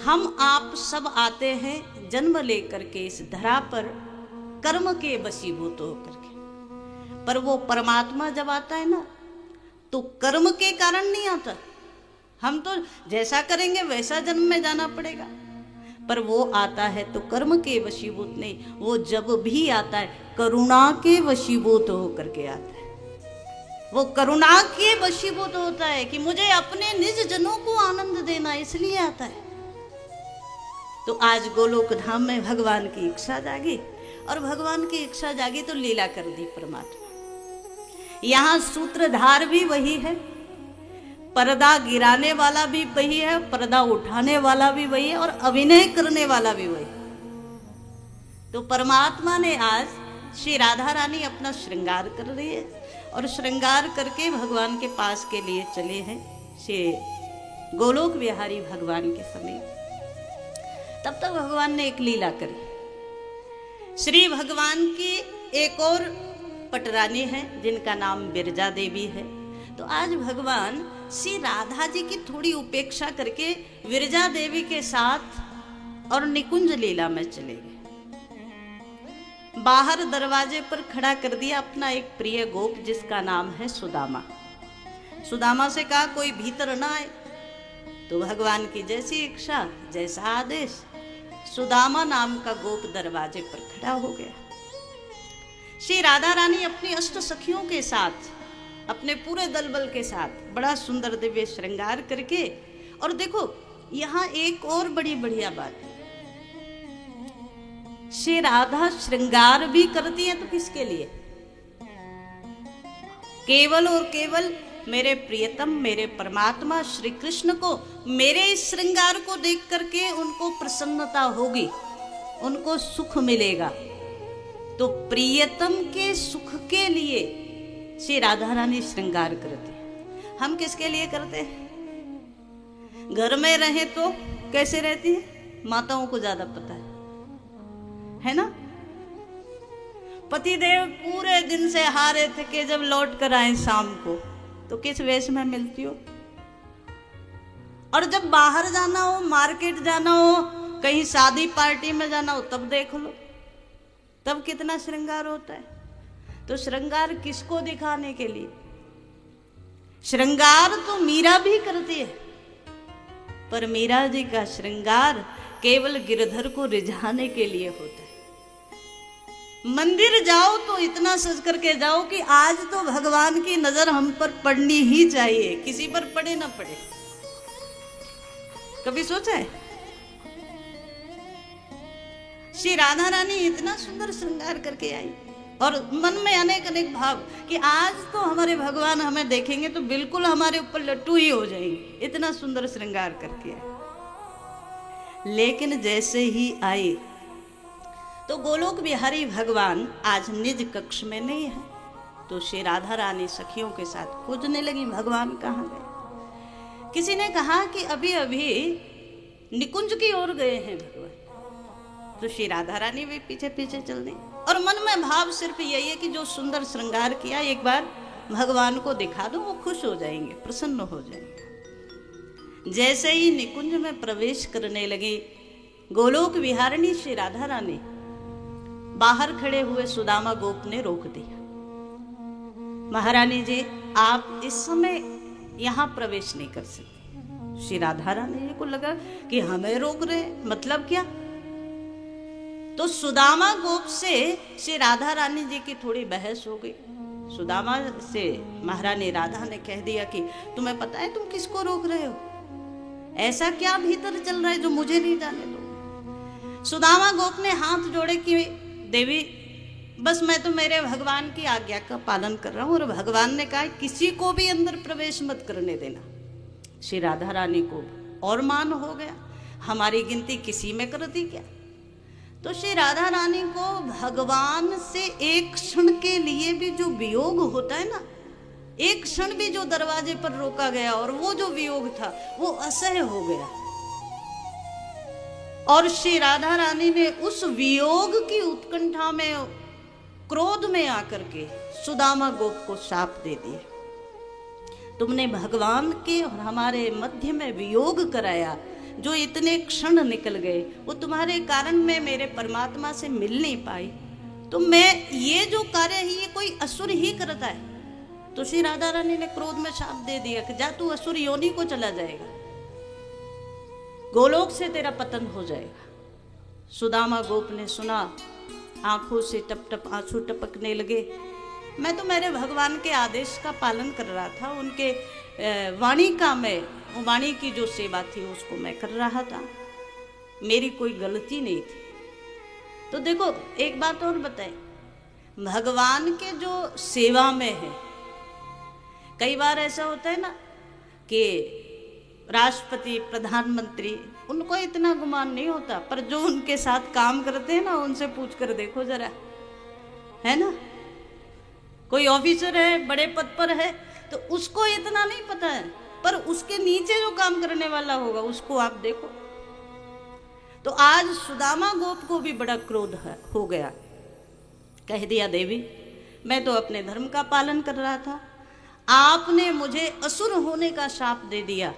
हम आप सब आते हैं जन्म लेकर के इस धरा पर कर्म के वशीभूत होकर के, पर वो परमात्मा जब आता है ना तो कर्म के कारण नहीं आता। हम तो जैसा करेंगे वैसा जन्म में जाना पड़ेगा, पर वो आता है तो कर्म के वशीभूत नहीं, वो जब भी आता है करुणा के वशीभूत होकर के आता है। वो करुणा के वशीभूत होता है कि मुझे अपने निज जनों को आनंद देना, इसलिए आता है। तो आज गोलोक धाम में भगवान की इच्छा जागी, और भगवान की इच्छा जागी तो लीला कर दी परमात्मा। यहाँ सूत्रधार भी वही है, पर्दा गिराने वाला भी वही है, पर्दा उठाने वाला भी वही है, और अभिनय करने वाला भी वही। तो परमात्मा ने आज श्री राधा रानी अपना श्रृंगार कर रही है, और श्रृंगार करके भगवान के पास के लिए चले हैं श्री गोलोक बिहारी भगवान के समीप। तब तक भगवान ने एक लीला करी। श्री भगवान की एक और पटरानी है जिनका नाम बिरजा देवी है। तो आज भगवान श्री राधा जी की थोड़ी उपेक्षा करके विरजा देवी के साथ और निकुंज लीला में चले गए। बाहर दरवाजे पर खड़ा कर दिया अपना एक प्रिय गोप जिसका नाम है सुदामा। सुदामा से कहा कोई भीतर ना आए, तो भगवान की जैसी इच्छा जैसा आदेश, सुदामा नाम का गोप दरवाजे पर खड़ा हो गया। श्री राधा रानी अपनी अष्ट सखियों के साथ, अपने पूरे दल बल के साथ बड़ा सुंदर दिव्य श्रृंगार करके, और देखो यहाँ एक और बड़ी बढ़िया बात है, श्री राधा श्रृंगार भी करती है तो किसके लिए? केवल और केवल मेरे प्रियतम मेरे परमात्मा श्री कृष्ण को, मेरे इस श्रृंगार को देख करके उनको प्रसन्नता होगी, उनको सुख मिलेगा। तो प्रियतम के सुख के लिए श्री राधा रानी श्रृंगार करती है। हम किसके लिए करते हैं? घर में रहे तो कैसे रहती है माताओं को ज्यादा पता है ना। पतिदेव पूरे दिन से हारे थके जब लौट कर आए शाम को तो किस वेश में मिलती हो, और जब बाहर जाना हो, मार्केट जाना हो, कहीं शादी पार्टी में जाना हो, तब देख लो तब कितना श्रृंगार होता है। तो श्रृंगार किसको दिखाने के लिए? श्रृंगार तो मीरा भी करती है, पर मीरा जी का श्रृंगार केवल गिरधर को रिझाने के लिए होता है। मंदिर जाओ तो इतना सज करके जाओ कि आज तो भगवान की नजर हम पर पड़नी ही चाहिए, किसी पर पड़े ना पड़े। कभी सोचा है? श्री राधा रानी इतना सुंदर श्रृंगार करके आई, और मन में अनेक अनेक भाव कि आज तो हमारे भगवान हमें देखेंगे तो बिल्कुल हमारे ऊपर लट्टू ही हो जाएंगे, इतना सुंदर श्रृंगार करके आई। लेकिन जैसे ही आई तो गोलोक बिहारी भगवान आज निज कक्ष में नहीं है, तो श्री राधा रानी सखियों के साथ खोजने लगी भगवान कहाँ गए। किसी ने कहा कि अभी अभी निकुंज की ओर गए हैं भगवान, तो श्री राधा रानी भी पीछे पीछे चल दी, और मन में भाव सिर्फ यही है कि जो सुंदर श्रृंगार किया एक बार भगवान को दिखा दो, वो खुश हो जाएंगे, प्रसन्न हो जाएंगे। जैसे ही निकुंज में प्रवेश करने लगी गोलोक विहारिणी श्री राधा रानी, बाहर खड़े हुए सुदामा गोप ने रोक दिया। महारानी जी आप इस समय यहां प्रवेश नहीं कर सकते। श्री राधा रानी जी को लगा कि हमें रोक रहे, मतलब क्या? तो सुदामा गोप से श्री राधा रानी जी की थोड़ी बहस हो गई। सुदामा से महारानी राधा ने कह दिया कि तुम्हें पता है तुम किसको रोक रहे हो? ऐसा क्या भीतर चल रहा है जो मुझे नहीं जाने दो? सुदामा गोप ने हाथ जोड़े कि देवी बस मैं तो मेरे भगवान की आज्ञा का पालन कर रहा हूं, और भगवान ने कहा किसी को भी अंदर प्रवेश मत करने देना। श्री राधा रानी को और मान हो गया, हमारी गिनती किसी में कर दी क्या? तो श्री राधा रानी को भगवान से एक क्षण के लिए भी जो वियोग होता है ना, एक क्षण भी जो दरवाजे पर रोका गया और वो जो वियोग था वो असह्य हो गया, और श्री राधा रानी ने उस वियोग की उत्कंठा में, क्रोध में आकर के सुदामा गोप को शाप दे दिया। तुमने भगवान के और हमारे मध्य में वियोग कराया, जो इतने क्षण निकल गए, वो तुम्हारे कारण मैं मेरे परमात्मा से मिल नहीं पाई। तो मैं ये जो कार्य है ये कोई असुर ही करता है। तो श्री राधा रानी ने क्रोध में शाप दे दिया कि जा तू असुर योनि को चला जाएगा, गोलोक से तेरा पतन हो जाएगा। सुदामा गोप ने सुना, आंखों से टप टप आंसू टपकने लगे। मैं तो मेरे भगवान के आदेश का पालन कर रहा था, उनके वाणी का मैं वाणी की जो सेवा थी उसको मैं कर रहा था, मेरी कोई गलती नहीं थी। तो देखो एक बात और बताएं, भगवान के जो सेवा में है, कई बार ऐसा होता है ना कि राष्ट्रपति प्रधानमंत्री उनको इतना गुमान नहीं होता, पर जो उनके साथ काम करते हैं ना उनसे पूछ कर देखो जरा, है ना। कोई ऑफिसर है, बड़े पद पर है, तो उसको इतना नहीं पता है, पर उसके नीचे जो काम करने वाला होगा उसको आप देखो। तो आज सुदामा गोप को भी बड़ा क्रोध हो गया। कह दिया, देवी मैं तो अपने धर्म का पालन कर रहा था, आपने मुझे असुर होने का शाप दे दिया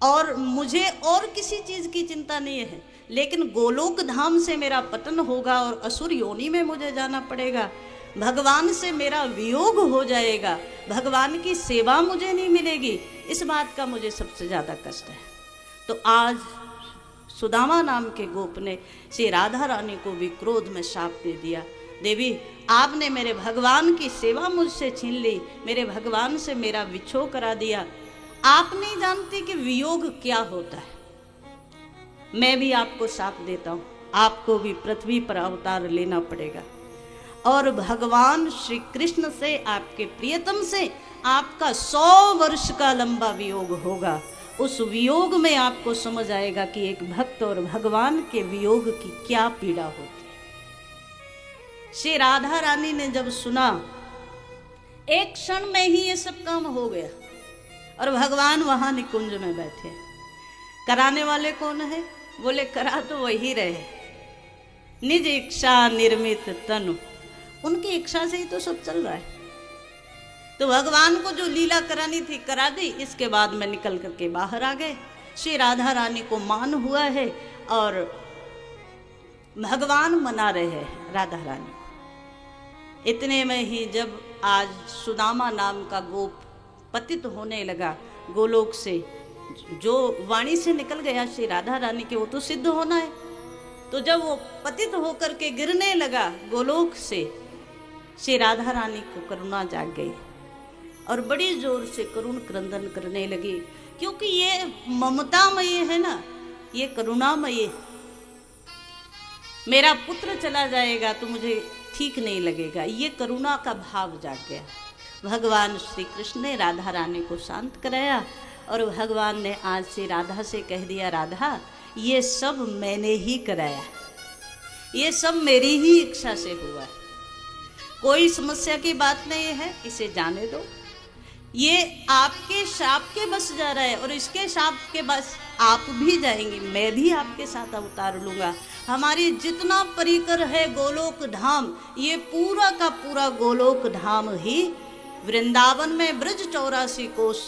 और मुझे और किसी चीज की चिंता नहीं है, लेकिन गोलोक धाम से मेरा पतन होगा और असुर योनि में मुझे जाना पड़ेगा, भगवान से मेरा वियोग हो जाएगा, भगवान की सेवा मुझे नहीं मिलेगी, इस बात का मुझे सबसे ज़्यादा कष्ट है। तो आज सुदामा नाम के गोप ने श्री राधा रानी को भी क्रोध में शाप दे दिया, देवी आपने मेरे भगवान की सेवा मुझसे छीन ली, मेरे भगवान से मेरा विछोह करा दिया, आप नहीं जानती कि वियोग क्या होता है। मैं भी आपको शाप देता हूँ, आपको भी पृथ्वी पर अवतार लेना पड़ेगा और भगवान श्री कृष्ण से, आपके प्रियतम से आपका 100 वर्ष का लंबा वियोग होगा। उस वियोग में आपको समझ आएगा कि एक भक्त और भगवान के वियोग की क्या पीड़ा होती है। श्री राधा रानी ने जब सुना, एक क्षण में ही ये सब काम हो गया और भगवान वहां निकुंज में बैठे। कराने वाले कौन है? बोले करा तो वही रहे, निज इच्छा निर्मित तनु, उनकी इच्छा से ही तो सब चल रहा है। तो भगवान को जो लीला करानी थी करा दी, इसके बाद में निकल करके बाहर आ गए। श्री राधा रानी को मान हुआ है और भगवान मना रहे हैं राधा रानी। इतने में ही जब आज सुदामा नाम का गोप पतित होने लगा गोलोक से, जो वाणी से निकल गया श्री राधा रानी के, वो तो सिद्ध होना है। तो जब वो पतित होकर के गिरने लगा गोलोक से, श्री राधा रानी को करुणा जाग गई और बड़ी जोर से करुण क्रंदन करने लगी, क्योंकि ये ममतामयी है ना, ये करुणामयी है। मेरा पुत्र चला जाएगा तो मुझे ठीक नहीं लगेगा, ये करुणा का भाव जाग गया। भगवान श्री कृष्ण ने राधा रानी को शांत कराया और भगवान ने आज से राधा से कह दिया, राधा ये सब मैंने ही कराया, ये सब मेरी ही इच्छा से हुआ है, कोई समस्या की बात नहीं है, इसे जाने दो। ये आपके शाप के बस जा रहा है और इसके शाप के बस आप भी जाएंगे, मैं भी आपके साथ अवतार लूँगा। हमारी जितना परिकर है गोलोक धाम, ये पूरा का पूरा गोलोक धाम ही वृंदावन में ब्रज 84 कोस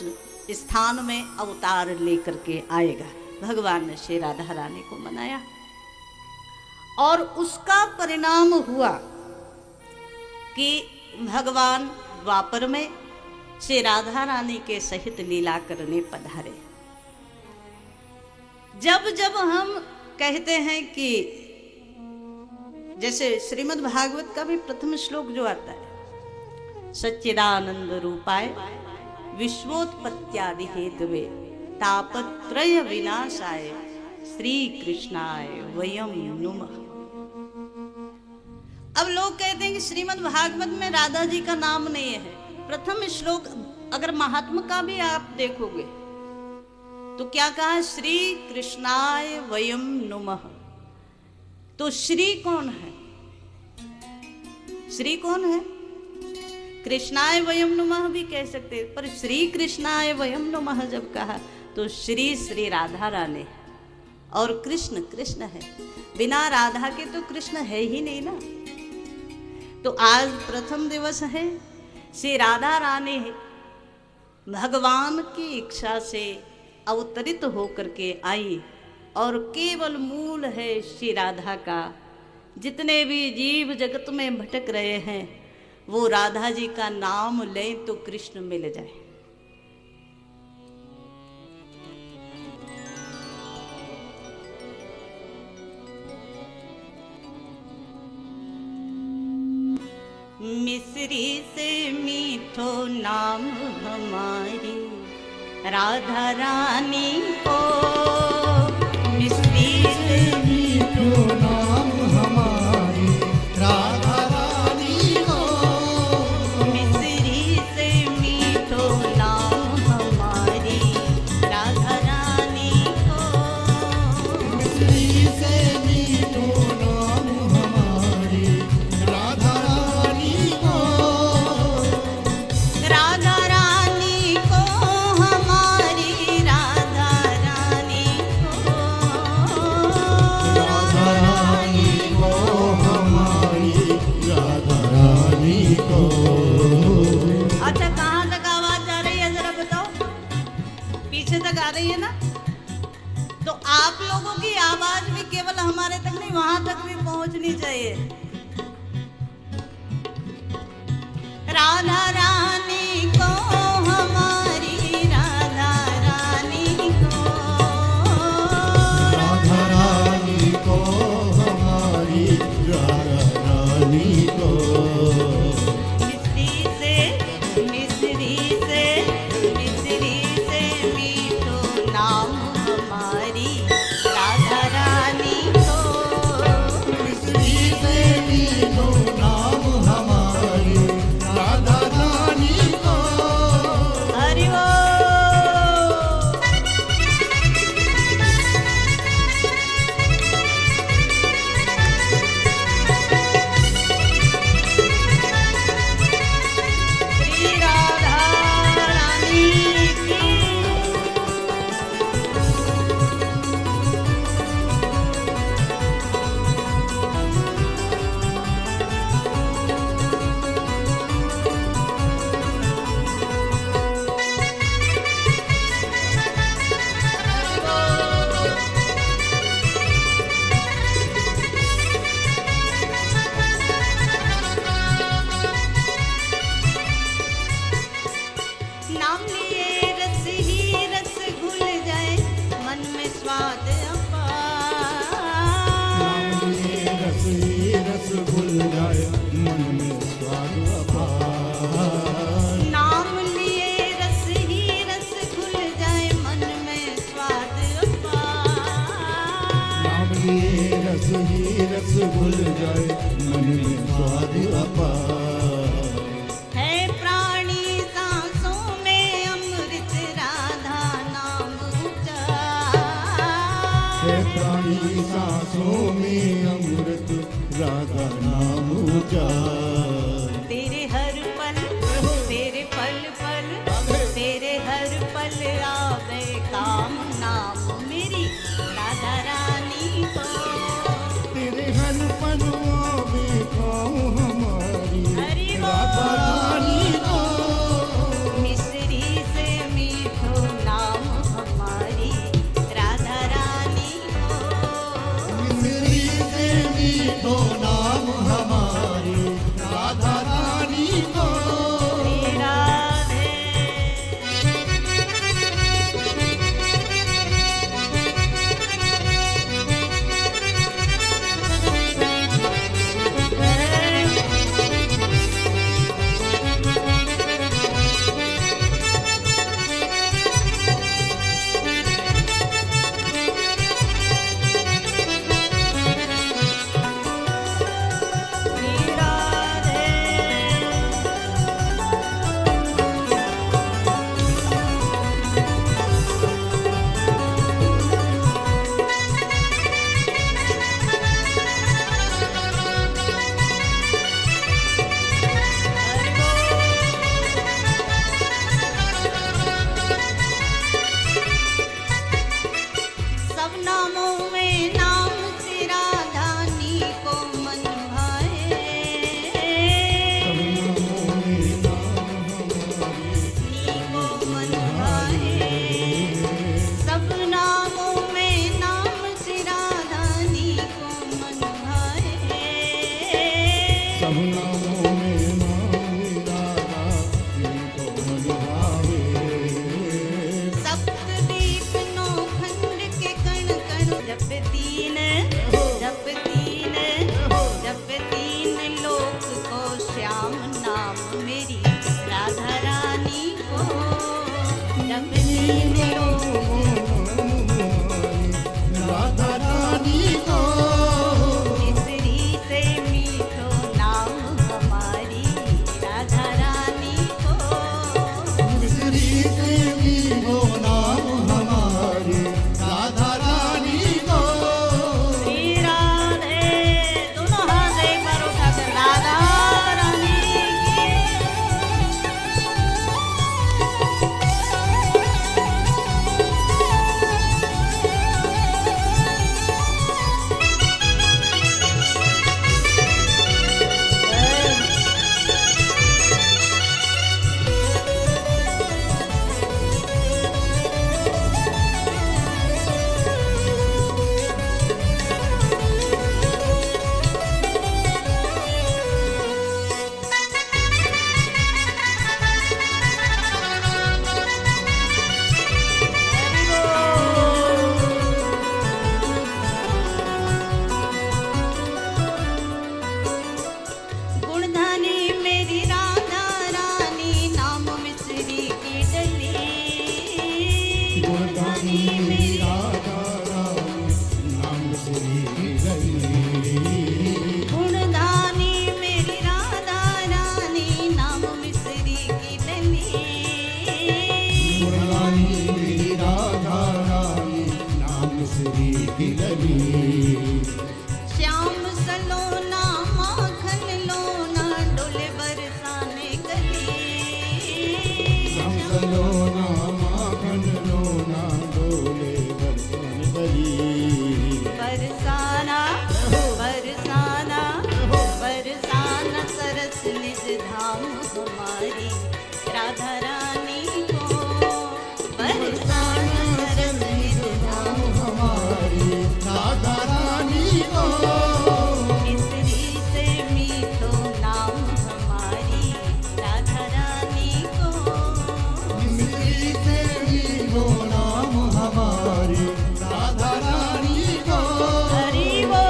स्थान में अवतार लेकर के आएगा। भगवान ने श्री राधा रानी को मनाया और उसका परिणाम हुआ कि भगवान द्वापर में श्री राधा रानी के सहित लीला करने पधारे। जब जब हम कहते हैं कि जैसे श्रीमद् भागवत का भी प्रथम श्लोक जो आता है, सच्चिदानंद रूपाय विश्वोत्पत्त्यादि हेतवे तापत्रय विनाशाय श्री कृष्णाय वयम नुमः। अब लोग कहते हैं कि श्रीमद् भागवत में राधा जी का नाम नहीं है। प्रथम श्लोक अगर महात्मा का भी आप देखोगे तो क्या कहा, श्री कृष्णाय वयम नुमः। तो श्री कौन है? श्री कौन है? कृष्णाय वयम नुमः भी कह सकते हैं, पर श्री कृष्णाय वयम नुमः जब कहा तो श्री श्री राधा रानी और कृष्ण कृष्ण है, बिना राधा के तो कृष्ण है ही नहीं ना। तो आज प्रथम दिवस है, श्री राधा रानी भगवान की इच्छा से अवतरित होकर के आई और केवल मूल है श्री राधा का। जितने भी जीव जगत में भटक रहे हैं वो राधा जी का नाम लें तो कृष्ण मिल जाए। मिस्री से मीठो नाम हमारी राधा रानी को, मिस्री से मीठो नाम हमारी राधा रानी को, मिस्री से मीठो नाम हमारी राधा रानी को, मिस्री से मीठो नाम हमारी राधा रानी को, राधा रानी को हमारी राधा रानी को, राधा रानी को हमारी राधा रानी को। अच्छा कहाँ तक आवाज आ रही है जरा बताओ, पीछे तक आ रही है ना? तो आप लोगों की आवाज भी केवल हमारे तक नहीं वहां तक भी पहुंचनी चाहिए। राधा रानी को हमारी राधा रानी को, राधा रानी को हमारी राधा रानी को, मिस्री से मिस्री से मिस्री से मीठो नाम हमारी राधा रानी को, मिस्री से मीठो नाम हमारी राधा रानी को। हरि बोल। श्री राधा रानी की। नाम लिए रस ही रस घुल जाए मन में स्वाद अपार। नाम लिए रस ही रस घुल जाए मन में स्वाद अपार। नाम लिए रस ही रस घुल जाए मन में स्वाद अपार। नाम लिए रस ही रस घुल जाए मन में स्वाद अपार। है प्राणी सांसों में अमृत राधा नाम ऊंचा। है प्राणी सांसों में अमृत राधा नाम ऊंचा। तेरे हर पल तेरे पल पल तेरे हर पल आवे काम नाम मेरी राधा रानी को। तेरे हर पलवा में खाऊं हमारी हरि बोल। राधा रानी को। मिस्री से मीठो नाम हमारी राधा रानी को। मिस्री से मीठो नाम हमारी राधा रानी जप तीन लोक को श्याम नाम मेरी राधा रानी को जप तीन राधा रानी को मिसरी से मीठो नाम हमारी राधा रानी को मिसरी से मीठो नाम हमारी राधा रानी को श्री राधे दोनों हाथ एक बार उठाकर राधा रानी की गुणधानी मेरी राधा रानी नाम मिश्री की डली गुणधानी मेरी राधा रानी नाम श्री गई गुणधानी मेरी राधा रानी नाम मिश्री की डली गुणगानी मेरी राधा रानी नाम श्री गिरवी श्याम सलोना माखन लोना डोले बरसाने गली लोना माखन लोना डोले बरसन गली बरसाना बरसाना बरसाना सरस निज धाम हमारी राधा रानी को बरसाना सरस निज धाम हमारी राधा रानी को मिसरी से मीठो नाम हमारी राधा रानी को मिसरी से मीठो नाम हमारी राधा रानी को हरि बोल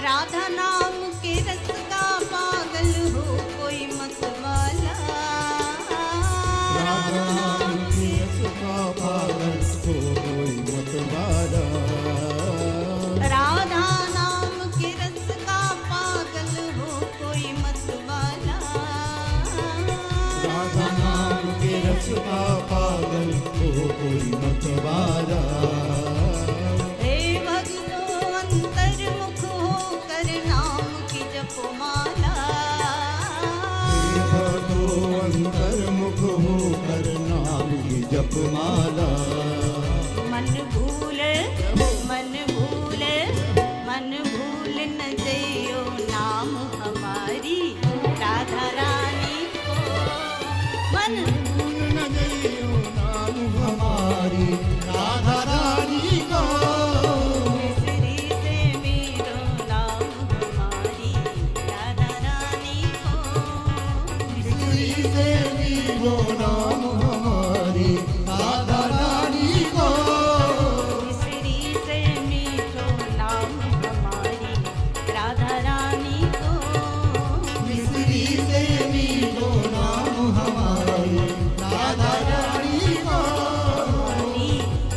राधा नाम के रस का पागल हो कोई मतवाला राधा नाम की रस का पागल हो कोई मतवाला राधा नाम के रस का पागल हो कोई मतवाला राधा नाम के रस का पागल हो कोई मतवाला हे भक्तो अंतर्मुख होकर नाम की जपमाला भक्तो अंतर्मुख होकर नाम की जपमाला मन भूले मन भूले मन भूल न जइयो नाम हमारी राधा रानी को मन भूल न जइयो नाम हमारी राधा रानी को मिसरी से मेरो नाम हमारी राधा रानी को मिसरी से मीठो नाम हमारी राधा रानी को मिसरी से मीठो नाम हमारी राधा रानी को मिसरी से मीठो नाम हमारी राधा रानी को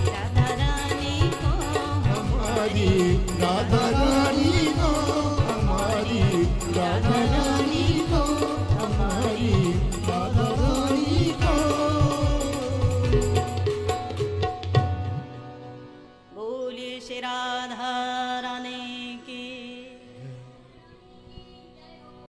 राधा रानी को हमारी राधा रानी को हमारी राधा रानी